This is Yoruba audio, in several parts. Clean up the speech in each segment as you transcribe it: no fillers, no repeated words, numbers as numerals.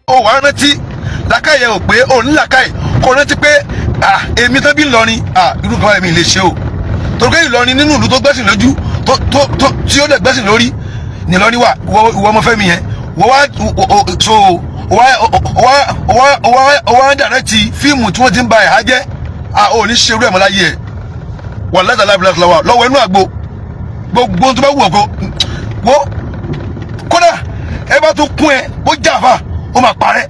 ó wàá rántí làkàyè ò pé òun ní làkàyè kò rántí pé èmi tán bí Ìlọrin irú kan wà mí lè ṣe o torí pé Ìlọrin nínú ìlú tó gbẹ́sìn lójú tí ó dẹ̀ gbẹ́sìn lórí ní Ìlọrin wà ìwọ ọmọ Fẹ́mi yẹn wọ́n dàrẹ́tì fíìmù tí wọ́n ti ń ba ẹ̀há jẹ́ ò ní ṣerú ẹ̀ mọ́ láyé ẹ̀ wọ́n lẹ́tà láìpẹ́ lọ́wọ́ ẹnu àgbo gbogbo ohun tó bá wù ọkọ wo kódà ẹ bá tún kún ẹ bó jàfà ó máa parẹ́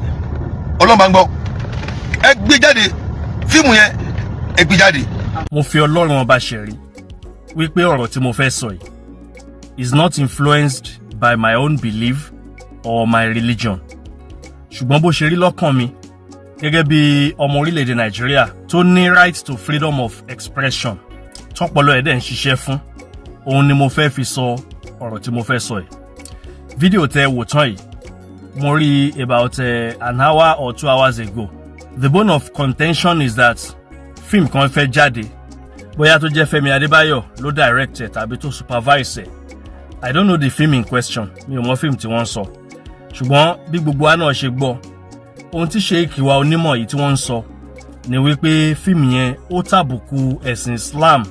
ọlọ́mọ gbọ́ ẹ gbé jáde fíìmù yẹn ẹ gbé jáde. mo fi Ọlọ́run ọba ṣẹ̀rí wípé ọ̀rọ̀ tí mo fẹ́ sọ yìí is not influenced by my own belief or my religion ṣùgbọ́n bó ṣe rí lọ́kàn mi gẹ́gẹ́ bí ọmọ orílẹ̀-èdè Nàìjíríà tó ní right to freedom of expression tọ́pọ̀lọ́ ẹ̀dẹ̀ ń ṣiṣẹ́ fún òun ni mo fẹ́ fi sọ ọ̀rọ̀ tí mo fẹ́ sọ yìí. Fídíò tẹ́ wò tán yìí mo rí about an hour or 2 hours ago. The bone of contention is that film kan fẹ́ jáde bóyá tó jẹ́ Femi Adebayo ló direct ẹ̀ tàbí tó supervise ẹ̀. I don't know the film in question, mi ò mọ film tí wọ́n sọ ṣùgbọ́n bí gbogbo wa náà ṣe gbọ́ ohun tí Sheik wa onímọ̀ yìí tí wọ́n ń sọ ni wípé fíìmù yẹn ó tàbùkù ẹ̀sìn Islam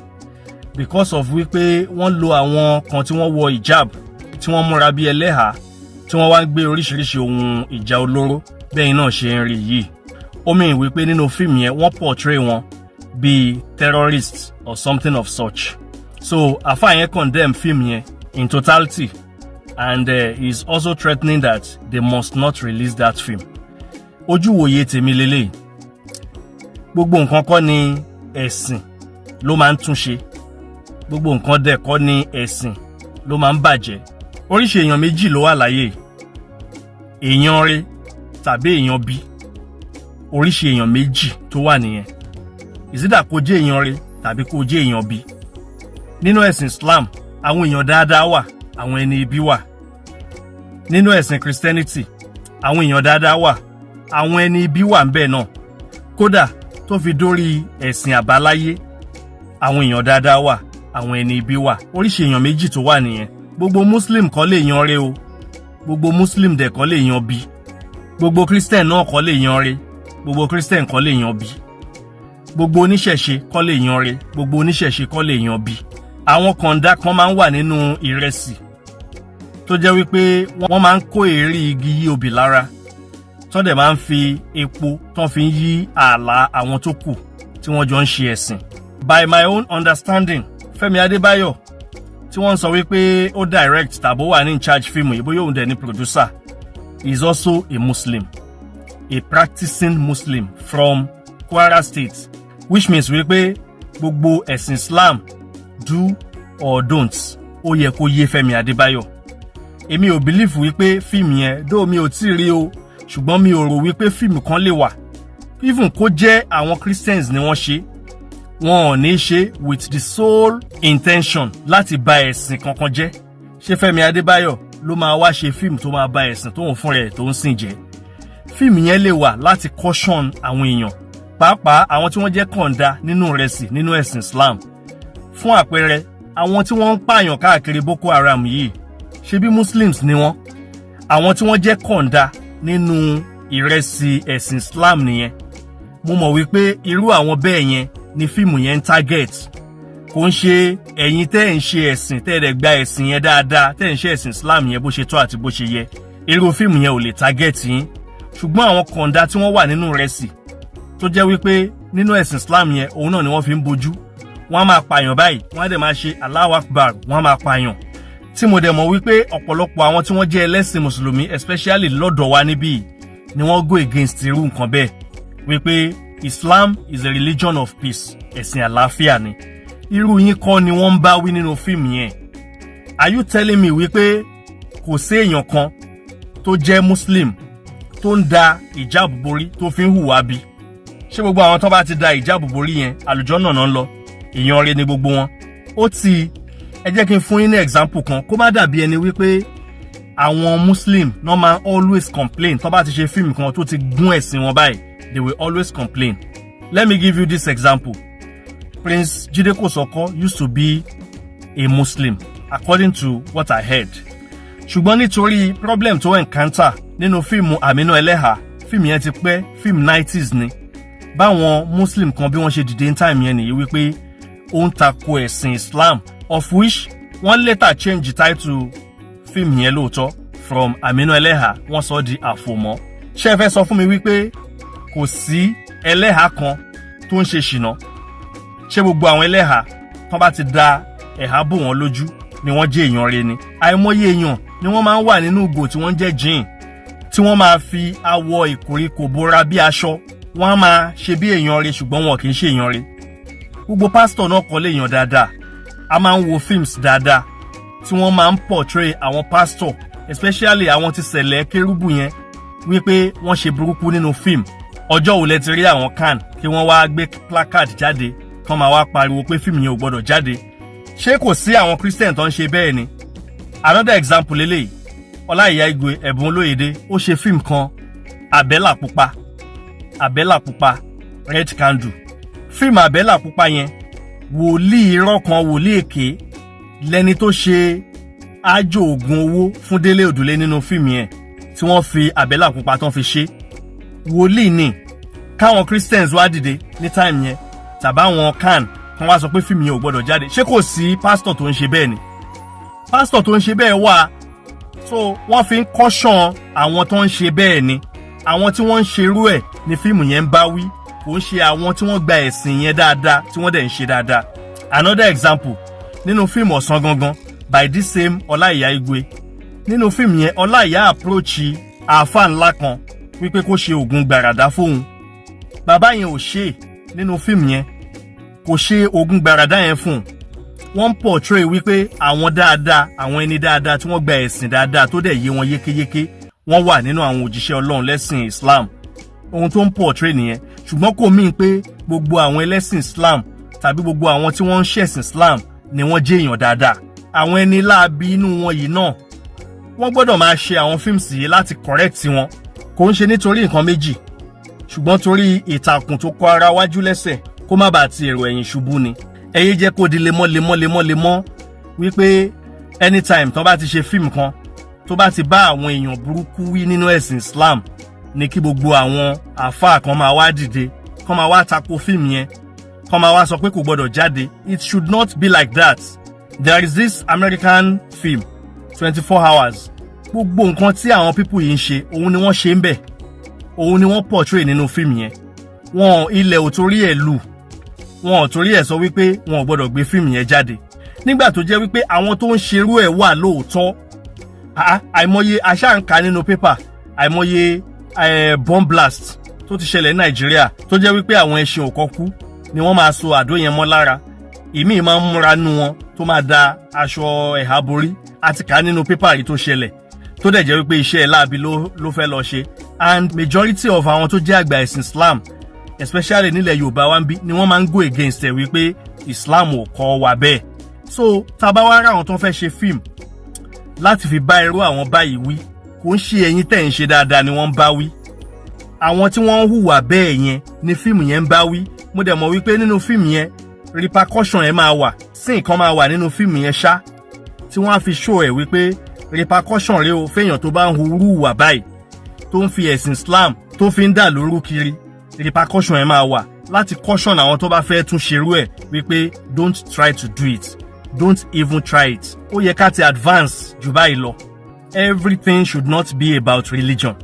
because of wípé wọ́n lo àwọn kan tí wọ́n wọ hijab tí wọ́n múra bí ẹlẹ́hà tí wọ́n wá ń gbé oríṣiríṣi ohun ìjà olóró bẹ́ẹ̀ náà ṣe ń rí yìí. Ó mìíràn wípé nínú fíìmù yẹn wọ́n portray wọn bí terrorists or something of such. So àfáà yẹn condemn fíìmù yẹn in totality and is also threatening that they must not release that film. Ojú wòye tèmi lélẹ̀ gbogbo nǹkan kọ́ ni ẹ̀sìn ló máa ń túnṣe gbogbo nǹkan dẹ̀ kọ́ ni ẹ̀sìn ló máa ń bàjẹ́. Oríṣi èèyàn méjì ló wà láyé, èèyàn rere tàbí èèyàn bí. Oríṣi èèyàn méjì tó wà nìyẹn, ìsídà kó jẹ́ èèyàn rere tàbí kó jẹ́ èèyàn bí. Nínú ẹ̀sìn Islam àwọn èèyàn dáadáa wà, àwọn ẹni ibi wà. Nínú ẹ̀sìn Christianity àwọn èèyàn dáadáa wà, àwọn ẹni ibi wà ńbẹ̀ náà. Kódà tó fi dórí ẹ̀sìn àbáláyé àwọn èèyàn dáadáa wà, àwọn ẹni ibi wà. Oríṣi èèyàn méjì tó wà nìyẹn. Gbogbo Muslim kọ́ lè yan re o, gbogbo Muslim dẹ̀ kọ́ lè yan bí. Gbogbo Christian náà kọ́ lè yan re, gbogbo Christian kọ́ lè yan bí. Gbogbo oníṣẹ̀ṣe kọ́ lè yan re, gbogbo oníṣẹ̀ṣe kọ́ lè yan bí. Àwọn kọ̀ǹda kan máa ń wà nínú ìrẹsì tó jẹ́ wípé wọ́n máa ń kó èérí igi yí obì lára tó dẹ̀ máa ń fi epo tó fi ń yí ààlà àwọn tó kù tí wọ́n jọ ń ṣe ẹ̀sìn. By my own understanding, Femi Adebayo tí wọ́n sọ wípé ó direct tàbí wà ní in charge fíìmù yìí bóyá òun dẹ̀ ní producer is also a Muslim, a practicing Muslim from Kwara State, which means wípé gbogbo ẹ̀sìn Islam do or don't ó yẹ kó yé Femi Adebayo. Èmi ò believe wípé fíìmù yẹn dó mi ò tí rí o ṣùgbọ́n mi ò rò wípé fíìmù kan lè wà even kó jẹ́ àwọn Christians ni wọ́n ṣe, wọn ò ní ṣe with the sole intention láti bà ẹ̀sìn kankan jẹ́. Ṣé Femi Adebayo ló máa wá ṣe fíìmù tó máa bà ẹ̀sìn tó ń fún rẹ̀ tó ń sìn jẹ́? Fíìmù yẹn lè wà láti caution àwọn èèyàn, pàápàá àwọn tí wọ́n jẹ́ kọ̀ǹda nínú ìrẹsì nínú ẹ̀sìn Islam. Fún àpẹẹrẹ àwọn tí wọ́n ń pààyàn káàkiri Boko Haram yìí ṣe bí Muslims ni wọ́n. Àwọn tí wọ́n jẹ́ kọ̀ǹda nínú ìrẹsì ẹ̀sìn Islam nìyẹn. Mo mọ̀ wípé irú àwọn bẹ́ẹ̀ yẹn ni fíìmù yẹn ń target. Kò ń ṣe ẹ̀yin tẹ́ ń ṣe ẹ̀sìn tẹ́ dẹ̀ gba ẹ̀sìn yẹn dáadáa tẹ́ ń ṣe ẹ̀sìn Islam yẹn bó ṣe tó àti bó ṣe yẹ. Irú fíìmù yẹn ò lè target yín. Ṣùgbọ́n àwọn kọ̀ǹda tí wọ́n wà nínú ìrẹsì tó jẹ́ wípé nínú ẹ̀sìn Islam yẹn òun náà ni wọ́n fi ń bojú. Wọ́n á máa pààyàn báyìí, wọ́n á dẹ̀ máa ṣe Allahu Akbar, wọ́n á máa pààyàn. Tí mo dẹ̀ mọ̀ wípé ọ̀pọ̀lọpọ̀ àwọn tí wọ́n jẹ́ ẹlẹ́sìn Mùsùlùmí especially lọ́dọ̀ wa níbí ni wọ́n go against irú nǹkan bẹ́ẹ̀ wípé Islam is a religion of peace, ẹ̀sìn àlàáfíà ni. Irú yín kọ́ ni wọ́n ń bá wí nínú fíìmù yẹn. Are you telling me wípé kò sí èèyàn kan tó jẹ́ Muslim tó ń da ìjáàbù borí tó fi ń hùwà bí? Ṣé gbogbo àwọn tó bá ti da ìjáàbù borí yẹn àlùjànnà náà ń lọ? Èèyàn rere ni gbogbo wọn. Ó ti ẹ jẹ́ kí n fún yín ní example kan kó má dàbí ẹni wípé àwọn Muslim náà máa always complain tó bá ti ṣe fíìmù kan tó ti gún ẹ̀sìn wọn báyìí. They will always complain. Let me give you this example. Prince Jide Kosoko used to be a Muslim, according to what I heard. ṣùgbọ́n nítorí problem tó encounter nínú fíìmù Aminu Eleha, fíìmù yẹn ti pẹ́, fíìmù 90s ni, báwọn Muslim kan bí wọ́n ṣe dìde ní time yẹn nìyí wípé ó ń tako ẹ̀sìn Islam, of which wọ́n later change title fíìmù yẹn lóòótọ́ from Aminu Eleha wọ́n sọ di Àfòmọ́. Ṣé ẹ fẹ́ sọ fún mi wípé kò sí ẹlẹ́hà kan tó ń ṣe ṣìnà? Ṣé gbogbo àwọn ẹlẹ́hà tán bá ti da ẹ̀há bò wọ́n lójú ni wọ́n jẹ́ èèyàn rere ni? Àìmọye èèyàn ni wọ́n máa ń wà nínú ìgò tí wọ́n jẹ́ jìn, tí wọ́n máa fi awọ ìkòríkò bora bí aṣọ, wọ́n á máa ṣe bí èèyàn rere ṣùgbọ́n wọn kì í ṣe èèyàn rere. Gbogbo pásítọ̀ náà kọ́ léèyàn dáadáa, a máa ń wo films dáadáa tí wọ́n máa ń portray àwọn pásítọ̀, especially àwọn tí ṣẹlẹ̀ kérúbù yẹn, wípé wọ́n ṣe burúkú nínú fíìmù. Ọjọ́ wo lẹ ti rí àwọn kan kí wọ́n wá gbé placard jáde kán máa wá pariwo pé fíìmù yẹn ò gbọdọ̀ jáde? Ṣé kò sí àwọn Christian tó ń ṣe bẹ́ẹ̀ ni? Another example lélẹ́yìí, Ọláìyá Igwe Ẹ̀bùn Olóyèdé ó ṣe fíìmù kan Àbẹ́là Pupa, Red Candle. Fíìmù Àbẹ́là Pupa yẹn, wòlíì irọ́ kan, wòlíì èké lẹni tó ṣe ájò ògùn owó fún Délé Òdùlé nínú fíìmù yẹn tí wọ́n fi Àbẹ́là Pupa tán fi ṣe. Wòlíì ni káwọn Christians wá dìde ní time yẹn tàbáwọn kan wá sọ pé fíìmù yẹn ò gbọdọ̀ jáde. Ṣé kò sí pásítọ̀ tó ń ṣe bẹ́ẹ̀ ni? Pásítọ̀ tó ń ṣe bẹ́ẹ̀ wà, so wọ́n fi ń caution àwọn tó ń ṣe bẹ́ẹ̀ ni. Àwọn tí wọ́n ń ṣe irú ẹ̀ ni fíìmù yẹn ń bá wí, kò ń ṣe àwọn tí wọ́n gba ẹ̀sìn yẹn dáadáa tí wọ́n dẹ̀ ń ṣe dáadáa. Another example, nínú fíìmù Ọ̀sán Gangan by this same Ọláìyá Igwe, nínú fíìmù yẹn Ọláìyá approach àáfà ńlá kan wípé kó ṣe ògùn gbàràdá fóun. Bàbá yẹn ò ṣe nínú fíìmù yẹn, kò ṣe ògùn gbàràdá yẹn fún. Wọ́n portray wípé àwọn dáadáa, àwọn ẹni dáadáa tí wọ́n gba ẹ̀sìn dáadáa tó dẹ̀ yé wọn yékéyéké, wọ́n wà nínú àwọn òjíṣẹ́ Ọlọ́run lẹ́sìn Islam. Ohun tó ń portray nìyẹn, ṣùgbọ́n kò mean pé gbogbo àwọn ẹlẹ́sìn Islam tàbí gbogbo àwọn tí wọ́n ń ṣẹ̀sìn Islam ni wọ́n jẹ́ èèyàn dáadáa. Àwọn ẹni láabi inú wọn yìí náà, wọ́n gbọ́dọ̀ máa ṣe àwọn fíìmù yìí láti correct wọn. Kò ń ṣe nítorí nǹkan méjì, ṣùgbọ́n torí ìtàkùn tó kọ ara wájú lẹ́sẹ̀ kó má bàa ti èrò ẹ̀yìn ṣubú ni. Ẹyẹ jẹ́ kó di lemọ́ wípé anytime tán bá ti ṣe fíìmù kan tó bá ti bá àwọn èèyàn burúkú wí nínú ẹ̀sìn Islam ni kí gbogbo àwọn àfáà kan máa wá dìde, kan máa wá tako fíìmù yẹn, kan máa wá sọ pé kò gbọdọ̀ jáde. It should not be like that. There is this American film 24 hours. Gbogbo nǹkan tí àwọn people yìí ń ṣe, òun ni wọ́n ṣe ń bẹ̀, òun ni wọ́n portray nínú fíìmù yẹn. Wọn ilẹ̀ ò torí ẹ̀ lù, wọn ò torí ẹ̀ sọ wípé wọn ò gbọdọ̀ gbé fíìmù yẹn jáde. Nígbà tó jẹ́ wípé àwọn tó ń ṣerú ẹ̀ wà lóòótọ́. Àìmọye aṣáǹkà nínú pépà, àìmọye bomb blast tó ti ṣẹlẹ̀ ní Nàìjíríà tó jẹ́ wípé àwọn ẹṣin òkọ́kú ni wọ́n máa so àdó yẹn mọ́ lára. Ìmíì máa ń múra nú wọn tó máa da aṣọ ẹ̀há borí, àti kà nínú pépà yìí tó ṣẹlẹ̀ tó dẹ̀ jẹ́ wípé iṣẹ́ láabi ló fẹ́ lọ ṣe. And majority of àwọn tó jẹ́ àgbà ẹ̀sìn Islam, especially nílẹ̀ Yorùbá wa ń bí, ni wọ́n máa ń go against ẹ̀ wípé Islam ò kọ́ wa bẹ́ẹ̀. So tàbá wá rá àwọn tó ń fẹ́ ṣe fíìmù láti fi bá irú àwọn báyìí wí, kò ń ṣe ẹ̀yin tẹ̀ ń ṣe dáadáa ni wọ́n ń bá wí. Àwọn tí wọ́n ń hùwà bẹ́ẹ̀ yẹn ni fíìmù yẹn ń bá wí. Mo dẹ̀ mọ̀ wípé nínú fíìmù yẹn repercussion ẹ̀ máa wà, sí nǹkan máa wà nínú fíìmù yẹn ṣá, tí wọ́n á fi show ẹ̀ wípé repercussion rẹ̀ o fẹ́yàn tó bá ń hu irú ìwà báyìí, tó ń fi ẹ̀sìn Islam tó fi ń dà lóru kiri, repercussion ẹ̀ máa wà láti caution àwọn tó bá fẹ́ tún ṣerú ẹ̀ wípé don't try to do it, don't even try it. Ó yẹ ká ti advance jù báyìí lọ. Everything should not be about religion.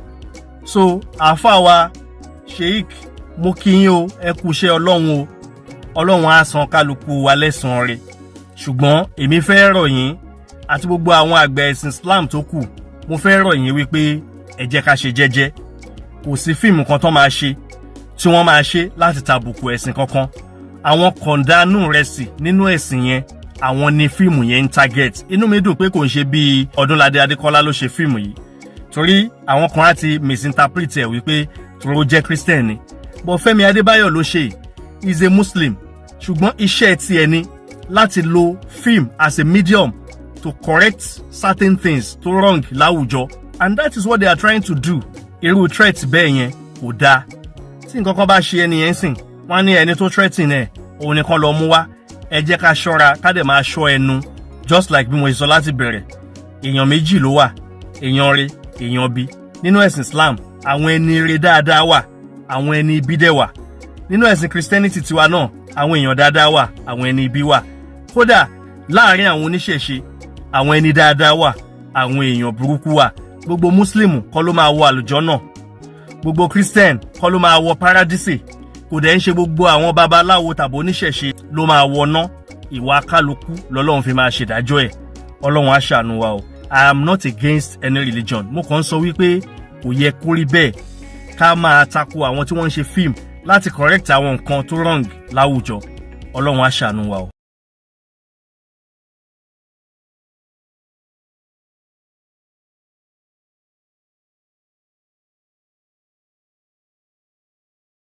So àáfàá wa Sheik, mo kí yín o, ẹ kú iṣẹ́ Ọlọ́run o, Ọlọ́run á san kálukú wa lẹ́san rẹ̀. Ṣùgbọ́n èmi fẹ́ rọ̀ yín àti gbogbo àwọn àgbà ẹ̀sìn Islam tó kù, mo fẹ́ rọ̀ yín wípé ẹ jẹ́ ká ṣe jẹ́jẹ́. Kò sí fíìmù kan tó máa ṣe tí wọ́n máa ṣe láti tàbùkù ẹ̀sìn kankan. Àwọn kọ̀ǹdánù rẹ̀ sì nínú ẹ̀sìn yẹn, àwọn ni fíìmù yẹn ń target. Inú mi dùn pé kò ń ṣe bí Ọdúnládé Adékọ́lá ló ṣe fíìmù yìí, torí àwọn kan á ti misinterpret ẹ̀ wípé tó jẹ́ Christian ni. But Femi Adebayo ló ṣe, is a Muslim, ṣùgbọ́n iṣẹ́ tiẹ̀ ni láti lo film as a medium to correct certain things tó wrong láwùjọ, and that is what they are trying to do. Irú threat bẹ́ẹ̀ yẹn kò dáa. Tí nǹkan kan bá ṣe ẹni yẹn sìn, wọ́n á ní ẹni tó threaten ẹ̀, òun nìkan lọ mú wá. Ẹ jẹ́ ká ṣọ́ra, ká dẹ̀ máa ṣọ́ ẹnu, just like bí mo ṣe sọ láti bẹ̀rẹ̀. èèyàn méjì ló wà, èèyàn re, èèyàn bí. Nínú ẹ̀sìn Islam, àwọn ẹni re dáadáa wà, àwọn ẹni ibi dẹ̀ wà. Nínú ẹ̀sìn Christianity tiwa náà, àwọn èèyàn dáadáa wà, àwọn ẹni ibi wà. Kódà láàárín àwọn oníṣẹ̀ṣe, àwọn ẹni dáadáa wà, àwọn èèyàn burúkú wà. Gbogbo Muslim kọ́ ló máa wọ àlùjànnà, gbogbo Christian kọ́ ló máa wọ paradise. Kò dẹ̀ ń ṣe gbogbo àwọn babaláwo tàbí oníṣẹ̀ṣe ló máa wọná. Ìwà kálukú lọ́lọ́run fi máa ṣèdájọ́ ẹ̀. Ọlọ́run á ṣàánú wa o. I am not against any religion. Mo kàn ń sọ wípé kò yẹ kó rí bẹ́ẹ̀ ká máa tako àwọn tí wọ́n ń ṣe fíìmù láti correct àwọn nǹkan tó wrong láwùjọ. Ọlọ́run á ṣàánú wa o.